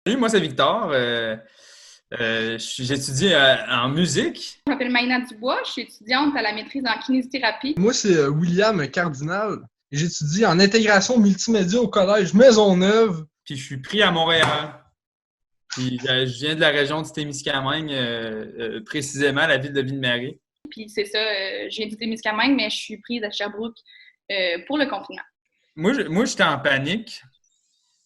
Salut, moi c'est Victor. J'étudie en musique. Je m'appelle Maïna Dubois, je suis étudiante à la maîtrise en kinésithérapie. Moi, c'est William Cardinal. Et j'étudie en intégration multimédia au collège Maisonneuve. Puis je suis pris à Montréal. Puis je viens de la région du Témiscamingue, précisément la ville de Ville-Marie. Puis c'est ça, je viens du Témiscamingue, mais je suis prise à Sherbrooke pour le confinement. Moi, j'étais en panique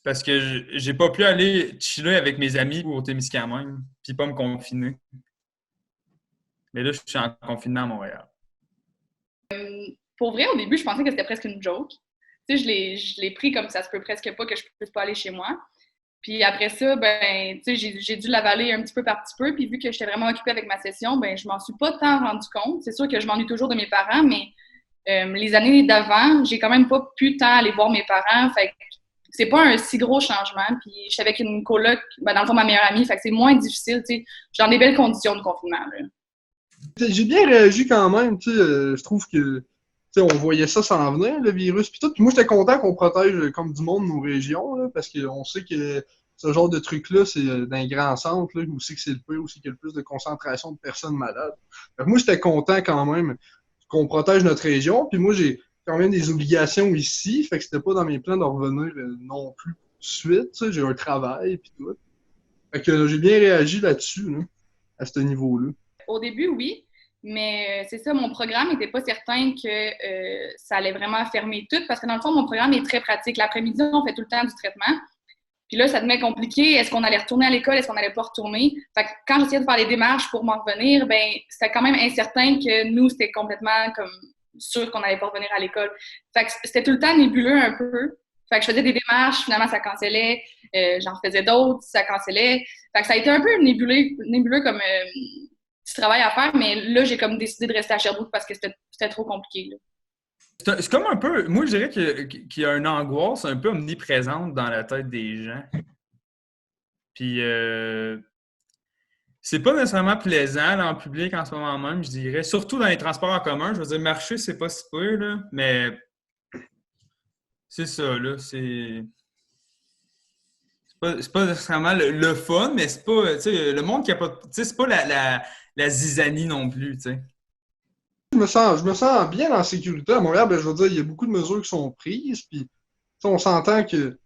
parce que j'ai pas pu aller chiller avec mes amis au Témiscamingue puis pas me confiner. Mais là, je suis en confinement à Montréal. Pour vrai, au début, je pensais que c'était presque une joke. Tu sais, je l'ai pris comme ça se peut presque pas que je puisse pas aller chez moi. Puis après ça, ben, tu sais, j'ai dû l'avaler un petit peu par petit peu. Puis vu que j'étais vraiment occupée avec ma session, ben, je m'en suis pas tant rendu compte. C'est sûr que je m'ennuie toujours de mes parents, mais les années d'avant, j'ai quand même pas pu tant aller voir mes parents. Fait que c'est pas un si gros changement. Puis j'étais avec une coloc, ben, dans le fond, ma meilleure amie. Fait que c'est moins difficile, tu sais. Je suis dans des belles conditions de confinement, là. J'ai bien réagi quand même. Je trouve que on voyait ça s'en venir, le virus. Puis tout. Puis moi, j'étais content qu'on protège comme du monde nos régions, là, parce qu'on sait que ce genre de truc-là, c'est dans les grands centres, là, où c'est que c'est le pire, où c'est qu'il y a le plus de concentration de personnes malades. Fait que moi, j'étais content quand même qu'on protège notre région. Puis moi, j'ai quand même des obligations ici. Fait que c'était pas dans mes plans de revenir non plus tout de suite. J'ai un travail, puis tout. Fait que j'ai bien réagi là-dessus, là, à ce niveau-là. Au début, oui, mais c'est ça, mon programme n'était pas certain que ça allait vraiment fermer tout, parce que dans le fond, mon programme est très pratique. L'après-midi, on fait tout le temps du traitement. Puis là, ça devenait compliqué. Est-ce qu'on allait retourner à l'école? Est-ce qu'on n'allait pas retourner? Fait que quand j'essayais de faire les démarches pour m'en revenir, ben c'était quand même incertain que nous, c'était complètement comme sûr qu'on n'allait pas revenir à l'école. Fait que c'était tout le temps nébuleux un peu. Fait que je faisais des démarches, finalement, ça cancellait. J'en faisais d'autres, ça cancellait. Fait que ça a été un peu nébuleux comme petit travail à faire, mais là, j'ai comme décidé de rester à Sherbrooke parce que c'était trop compliqué, là. C'est comme un peu, moi je dirais qu'il y a une angoisse un peu omniprésente dans la tête des gens. Puis c'est pas nécessairement plaisant là, en public en ce moment même, je dirais. Surtout dans les transports en commun. Je veux dire, marcher, c'est pas si peu, là, mais c'est ça, là. C'est pas nécessairement le fun, mais c'est pas. Tu sais, le monde qui a pas. Tu sais, c'est pas la zizanie non plus, tu sais. Je me sens bien en sécurité. À Montréal, ben, je veux dire, il y a beaucoup de mesures qui sont prises, puis on s'entend que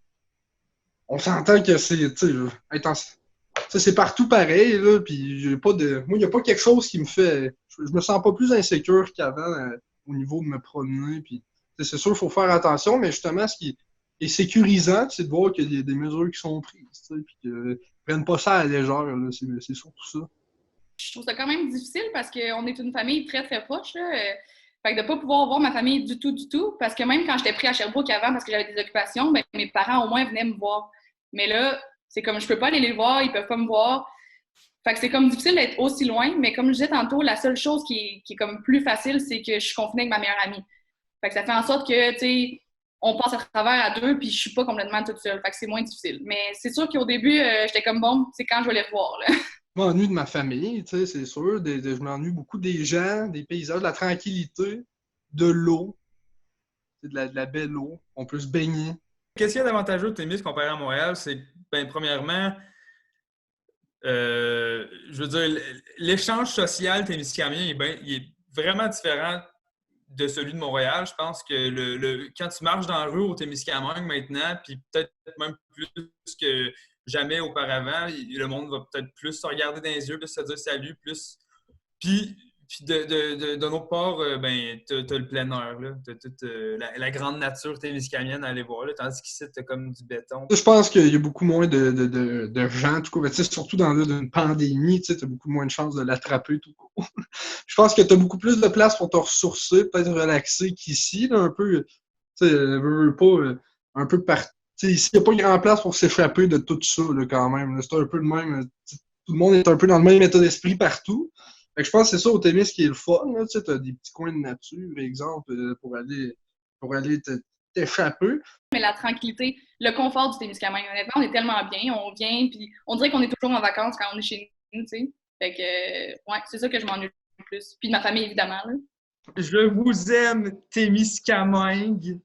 c'est, c'est partout pareil, là, puis j'ai pas de, moi, il n'y a pas quelque chose qui me fait, je me sens pas plus insécure qu'avant au niveau de me promener, puis c'est sûr, il faut faire attention, mais justement, ce qui est sécurisant, c'est de voir qu'il y a des mesures qui sont prises, puis qu'ils ne prennent pas ça à la légère, là, c'est surtout ça. Je trouve ça quand même difficile parce qu'on est une famille très, très proche, là. Fait que de pas pouvoir voir ma famille du tout, parce que même quand j'étais pris à Sherbrooke avant parce que j'avais des occupations, ben, mes parents au moins venaient me voir. Mais là, c'est comme je peux pas aller les voir, ils peuvent pas me voir. Fait que c'est comme difficile d'être aussi loin, mais comme je disais tantôt, la seule chose qui est comme plus facile, c'est que je suis confinée avec ma meilleure amie. Fait que ça fait en sorte que, tu sais, on passe à travers à deux, puis je suis pas complètement toute seule. Fait que c'est moins difficile. Mais c'est sûr qu'au début, j'étais comme bon, c'est quand je vais les revoir, là. Je m'ennuie de ma famille, c'est sûr. Je m'ennuie beaucoup des gens, des paysages, de la tranquillité, de l'eau, de la belle eau. On peut se baigner. Qu'est-ce qu'il y a d'avantageux au Témis comparé à Montréal? C'est que, ben, premièrement, je veux dire, l'échange social témiscamien il est vraiment différent de celui de Montréal. Je pense que quand tu marches dans la rue au Témiscamingue maintenant, puis peut-être même plus que jamais auparavant, le monde va peut-être plus se regarder dans les yeux, plus se dire salut, plus. Puis de notre part, ben, t'as le plein air, là. T'as toute la grande nature témiscamienne à aller voir, là, tandis qu'ici, t'as comme du béton. Je pense qu'il y a beaucoup moins de gens, tout court. Surtout dans une pandémie, tu as beaucoup moins de chances de l'attraper tout court. Je pense que tu as beaucoup plus de place pour te ressourcer, peut-être relaxer qu'ici, là, un peu, pas, un peu partout. Ici, il n'y a pas grand place pour s'échapper de tout ça, là, quand même. C'est un peu le même. Tout le monde est un peu dans le même état d'esprit partout. Fait que je pense que c'est ça au tennis qui est le fun. Tu as des petits coins de nature, exemple, pour aller t'échapper. Mais la tranquillité, le confort du Témiscamingue, honnêtement, on est tellement bien, on vient, puis on dirait qu'on est toujours en vacances quand on est chez nous, tu sais. Fait que, ouais, c'est ça que je m'ennuie le plus. Puis de ma famille, évidemment, là. Je vous aime, Témiscamingue!